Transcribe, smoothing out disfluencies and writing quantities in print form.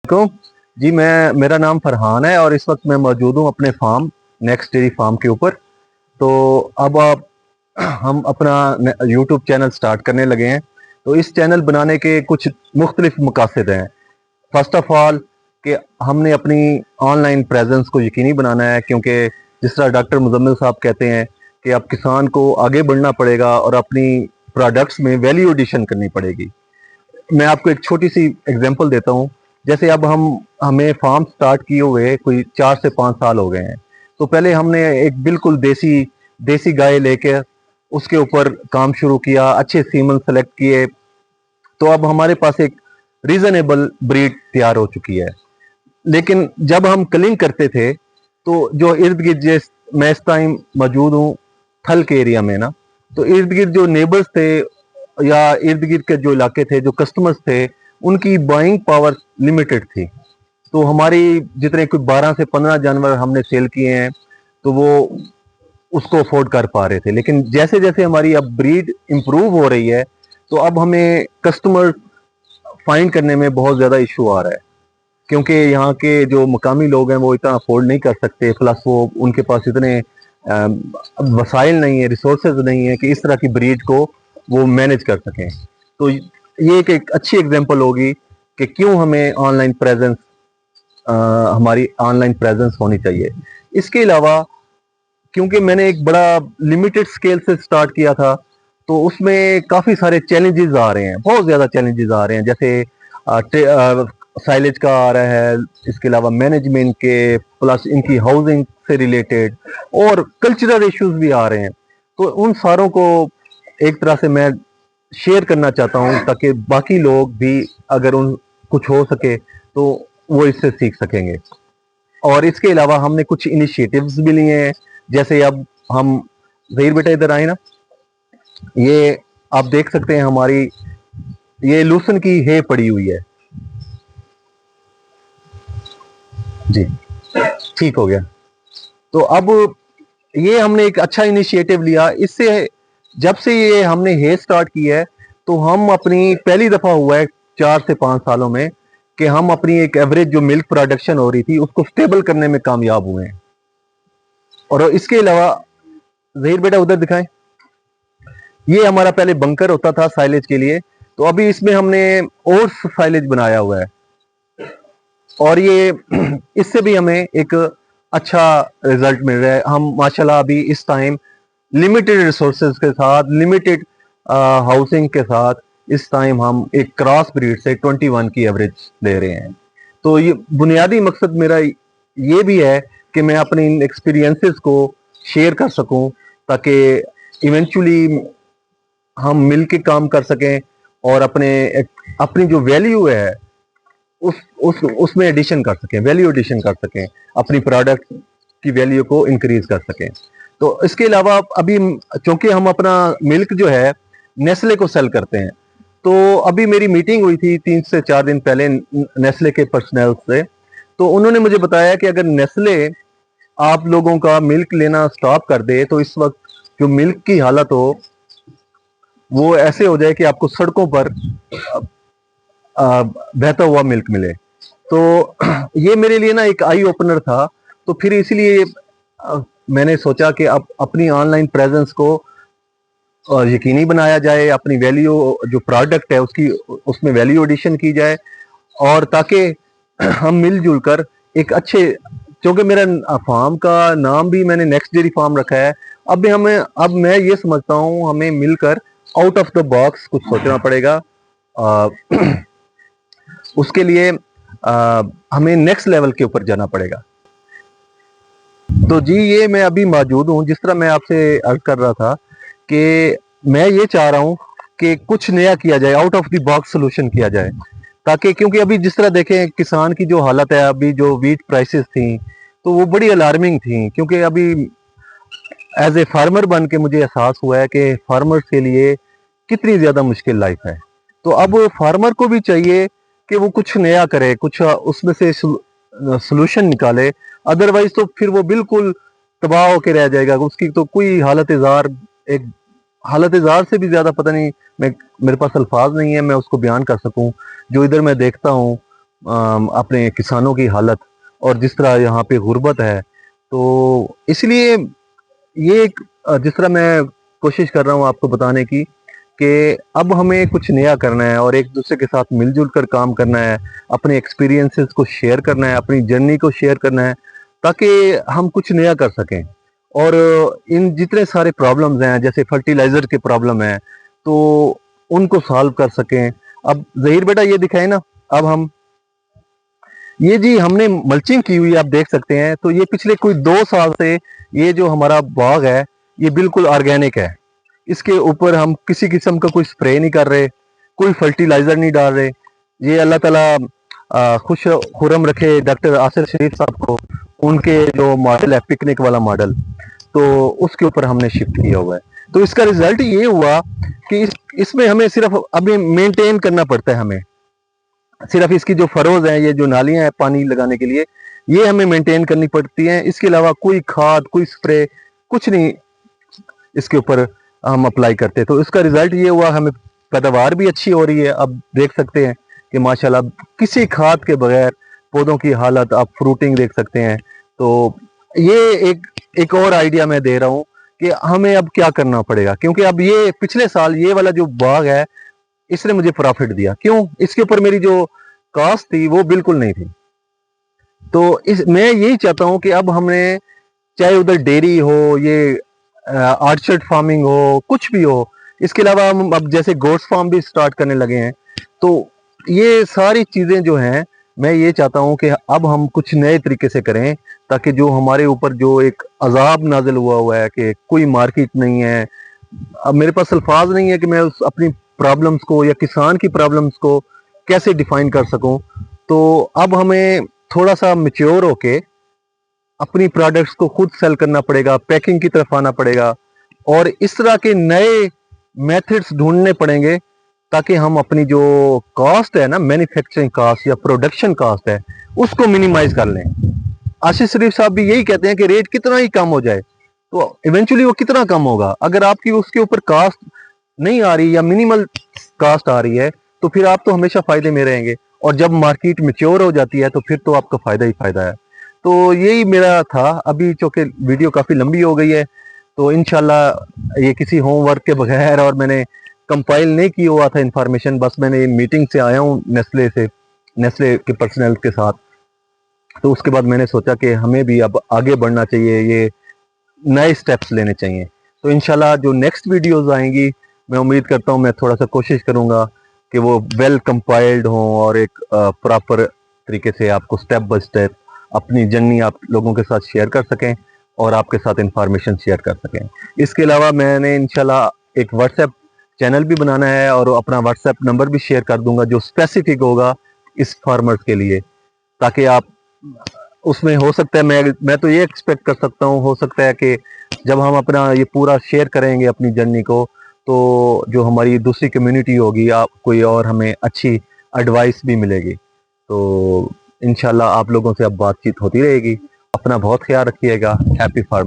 को जी, मेरा नाम फरहान है और इस वक्त मैं मौजूद हूँ अपने फार्म नेक्स्ट डेयरी फार्म के ऊपर। तो अब हम अपना यूट्यूब चैनल स्टार्ट करने लगे हैं। तो इस चैनल बनाने के कुछ मुख्तलिफ मकासद हैं। फर्स्ट ऑफ ऑल कि हमने अपनी ऑनलाइन प्रेजेंस को यकीनी बनाना है, क्योंकि जिस तरह डॉक्टर मुजम्मिल साहब कहते हैं कि अब किसान को आगे बढ़ना पड़ेगा और अपनी प्रोडक्ट्स में वैल्यू एडिशन करनी पड़ेगी। मैं आपको एक छोटी सी एग्जांपल देता हूँ। जैसे अब हमें फार्म स्टार्ट किए हुए कोई 4 से 5 साल हो गए हैं। तो पहले हमने एक बिल्कुल देसी देसी गाय लेके उसके ऊपर काम शुरू किया, अच्छे सीमन सेलेक्ट किए। तो अब हमारे पास एक रीजनेबल ब्रीड तैयार हो चुकी है। लेकिन जब हम कलिंग करते थे तो जो इर्द गिर्द, जिस मैं इस टाइम मौजूद हूँ थल के एरिया में ना, तो इर्द गिर्द जो नेबर्स थे या इर्द गिर्द के जो इलाके थे, जो कस्टमर्स थे, उनकी बाइंग पावर लिमिटेड थी। तो हमारी जितने कोई 12 से 15 जानवर हमने सेल किए हैं, तो वो उसको अफोर्ड कर पा रहे थे। लेकिन जैसे जैसे हमारी अब ब्रीड इंप्रूव हो रही है, तो अब हमें कस्टमर फाइंड करने में बहुत ज़्यादा इशू आ रहा है, क्योंकि यहाँ के जो मकामी लोग हैं वो इतना अफोर्ड नहीं कर सकते। प्लस वो उनके पास इतने वसाइल नहीं है, रिसोर्सेज नहीं है कि इस तरह की ब्रीड को वो मैनेज कर सकें। तो ये एक अच्छी एग्जांपल होगी कि क्यों हमें ऑनलाइन प्रेजेंस, हमारी ऑनलाइन प्रेजेंस होनी चाहिए। इसके अलावा क्योंकि मैंने एक बड़ा लिमिटेड स्केल से स्टार्ट किया था, तो उसमें काफ़ी सारे चैलेंजेस आ रहे हैं, बहुत ज़्यादा चैलेंजेस आ रहे हैं। जैसे साइलेज का आ रहा है, इसके अलावा मैनेजमेंट के, प्लस इनकी हाउसिंग से रिलेटेड और कल्चरल इश्यूज भी आ रहे हैं। तो उन सारों को एक तरह से मैं शेयर करना चाहता हूँ, ताकि बाकी लोग भी अगर उन कुछ हो सके तो वो इससे सीख सकेंगे। और इसके अलावा हमने कुछ इनिशिएटिव्स भी लिए हैं। जैसे अब हम, जहीर बेटा इधर आए ना, ये आप देख सकते हैं हमारी ये लूसन की है पड़ी हुई है जी, ठीक हो गया। तो अब ये हमने एक अच्छा इनिशिएटिव लिया। इससे जब से ये हमने हे स्टार्ट की है, तो हम अपनी पहली दफा हुआ है 4 से 5 सालों में कि हम अपनी एक एवरेज जो मिल्क प्रोडक्शन हो रही थी उसको स्टेबल करने में कामयाब हुए हैं। और इसके अलावा जहीर बेटा उधर दिखाएं, ये हमारा पहले बंकर होता था साइलेज के लिए, तो अभी इसमें हमने और साइलेज बनाया हुआ है। और ये इससे भी हमें एक अच्छा रिजल्ट मिल रहा है। हम माशाल्लाह अभी इस टाइम लिमिटेड रिसोर्सेज के साथ, लिमिटेड हाउसिंग के साथ, इस टाइम हम एक क्रॉस ब्रीड से 21 की एवरेज दे रहे हैं। तो ये बुनियादी मकसद मेरा ये भी है कि मैं अपने इन एक्सपीरियंसेस को शेयर कर सकूं, ताकि इवेंचुअली हम मिल के काम कर सकें और अपनी जो वैल्यू है उसमें एडिशन कर सकें, वैल्यू एडिशन कर सकें, अपनी प्रोडक्ट की वैल्यू को इंक्रीज कर सकें। तो इसके अलावा अभी चूंकि हम अपना मिल्क जो है नेस्ले को सेल करते हैं, तो अभी मेरी मीटिंग हुई थी 3 से 4 दिन पहले नेस्ले के पर्सनल से। तो उन्होंने मुझे बताया कि अगर नेस्ले आप लोगों का मिल्क लेना स्टॉप कर दे, तो इस वक्त जो मिल्क की हालत हो वो ऐसे हो जाए कि आपको सड़कों पर बहता हुआ मिल्क मिले। तो ये मेरे लिए ना एक आई ओपनर था। तो फिर इसलिए मैंने सोचा कि अब अपनी ऑनलाइन प्रेजेंस को यकीनी बनाया जाए, अपनी वैल्यू जो प्रोडक्ट है उसकी, उसमें वैल्यू एडिशन की जाए, और ताकि हम मिलजुल कर एक अच्छे, क्योंकि मेरा फार्म का नाम भी मैंने नेक्स्ट डेयरी फार्म रखा है। अब मैं ये समझता हूँ हमें मिलकर आउट ऑफ द बॉक्स कुछ सोचना पड़ेगा। उसके लिए हमें नेक्स्ट लेवल के ऊपर जाना पड़ेगा। तो जी, ये मैं अभी मौजूद हूँ, जिस तरह मैं आपसे अर्ज कर रहा था कि मैं ये चाह रहा हूँ कि कुछ नया किया जाए, out of the box solution किया जाए, ताकि, क्योंकि अभी जिस तरह देखें किसान की जो हालत है, अभी जो वीट प्राइसेस थी तो वो बड़ी अलार्मिंग थी। क्योंकि अभी एज ए फार्मर बन के मुझे एहसास हुआ है कि फार्मर्स के लिए कितनी ज़्यादा मुश्किल लाइफ है। तो अब फार्मर को भी चाहिए कि वो कुछ नया करे, कुछ उसमें से सोल्यूशन निकाले। अदरवाइज तो फिर वो बिल्कुल तबाह होकर रह जाएगा। उसकी तो कोई हालत इज़ार से भी ज़्यादा पता नहीं, मेरे पास अल्फाज नहीं है मैं उसको बयान कर सकूं। जो इधर मैं देखता हूँ अपने किसानों की हालत और जिस तरह यहाँ पे गुर्बत है, तो इसलिए ये एक जिस तरह मैं कोशिश कर रहा हूँ आपको बताने की कि अब हमें कुछ नया करना है और एक दूसरे के साथ मिलजुल कर काम करना है, अपने एक्सपीरियंसेस को शेयर करना है, अपनी जर्नी को शेयर करना है, ताकि हम कुछ नया कर सकें। और इन जितने सारे प्रॉब्लम्स हैं, जैसे फर्टिलाइज़र के प्रॉब्लम है, तो उनको सॉल्व कर सकें। अब ज़हीर बेटा ये दिखाएँ ना, अब हम ये जी हमने मल्चिंग की हुई आप देख सकते हैं, तो ये पिछले कोई 2 साल से ये जो हमारा बाग है, ये बिल्कुल ऑर्गेनिक है। इसके ऊपर हम किसी किस्म का कोई स्प्रे नहीं कर रहे, कोई फर्टिलाइज़र नहीं डाल रहे। ये अल्लाह ताला खुश खुर्रम रखे डॉक्टर आसिर शरीफ साहब को, उनके जो मॉडल है पिकनिक वाला मॉडल, तो उसके ऊपर हमने शिफ्ट किया हुआ है। तो इसका रिज़ल्ट ये हुआ कि इसमें हमें सिर्फ़ अभी मेंटेन करना पड़ता है हमें। सिर्फ इसकी जो फरोज हैं, ये जो नालियां हैं पानी लगाने के लिए, ये हमें मेंटेन करनी पड़ती हैं। इसके अलावा कोई खाद, कोई स्प्रे, कुछ नहीं इसके ऊपर हम अप्लाई करते। तो इसका रिजल्ट ये हुआ, हमें पैदावार भी अच्छी हो रही है। अब देख सकते हैं कि माशाल्लाह किसी खाद के बगैर पौधों की हालत, आप फ्रूटिंग देख सकते हैं। तो ये एक और आइडिया मैं दे रहा हूँ कि हमें अब क्या करना पड़ेगा, क्योंकि अब ये पिछले साल ये वाला जो बाग है, इसने मुझे प्रॉफिट दिया। क्यों? इसके ऊपर मेरी जो कॉस्ट थी वो बिल्कुल नहीं थी। तो इस मैं यही चाहता हूँ कि अब हमें, चाहे उधर डेयरी हो, ये ऑर्चर्ड फार्मिंग हो, कुछ भी हो, इसके अलावा हम अब जैसे गोट्स फार्म भी स्टार्ट करने लगे हैं। तो ये सारी चीज़ें जो हैं, मैं ये चाहता हूँ कि अब हम कुछ नए तरीके से करें, ताकि जो हमारे ऊपर जो एक अज़ाब नाज़िल हुआ हुआ है कि कोई मार्केट नहीं है, अब मेरे पास अल्फाज नहीं है कि मैं उस अपनी प्रॉब्लम्स को या किसान की प्रॉब्लम्स को कैसे डिफाइन कर सकूं। तो अब हमें थोड़ा सा मैच्योर होके अपनी प्रोडक्ट्स को खुद सेल करना पड़ेगा, पैकिंग की तरफ आना पड़ेगा और इस तरह के नए मेथड्स ढूंढने पड़ेंगे, ताकि हम अपनी जो कॉस्ट है ना, मैन्युफैक्चरिंग कॉस्ट या प्रोडक्शन कॉस्ट है, उसको मिनिमाइज कर लें। आशीष शरीफ साहब भी यही कहते हैं कि रेट कितना ही कम हो जाए, तो इवेंचुअली वो कितना कम होगा। अगर आपकी उसके ऊपर कास्ट नहीं आ रही या मिनिमल कास्ट आ रही है, तो फिर आप तो हमेशा फायदे में रहेंगे। और जब मार्केट मैच्योर हो जाती है, तो फिर तो आपका फायदा ही फायदा है। तो यही मेरा था। अभी चूंकि वीडियो काफ़ी लंबी हो गई है, तो इंशाल्लाह ये किसी होमवर्क के बगैर, और मैंने कंपाइल नहीं किया हुआ था इंफॉर्मेशन, बस मैंने मीटिंग से आया हूँ नेस्ले से, नेस्ले के पर्सनल के साथ। तो उसके बाद मैंने सोचा कि हमें भी अब आगे बढ़ना चाहिए, ये नए स्टेप्स लेने चाहिए। तो इंशाल्लाह जो नेक्स्ट वीडियोस आएंगी, मैं उम्मीद करता हूँ, मैं थोड़ा सा कोशिश करूँगा कि वो वेल कंपाइल्ड हों और एक प्रॉपर तरीके से आपको स्टेप बाय स्टेप अपनी जर्नी आप लोगों के साथ शेयर कर सकें और आपके साथ इंफॉर्मेशन शेयर कर सकें। इसके अलावा मैंने इंशाल्लाह एक व्हाट्सएप चैनल भी बनाना है और अपना व्हाट्सएप नंबर भी शेयर कर दूंगा, जो स्पेसिफिक होगा इस फार्मर्स के लिए, ताकि आप उसमें, हो सकता है मैं तो ये एक्सपेक्ट कर सकता हूँ, हो सकता है कि जब हम अपना ये पूरा शेयर करेंगे अपनी जर्नी को, तो जो हमारी दूसरी कम्युनिटी होगी, आप कोई और हमें अच्छी एडवाइस भी मिलेगी। तो इंशाल्लाह आप लोगों से अब बातचीत होती रहेगी। अपना बहुत ख्याल रखिएगा। Happy farming.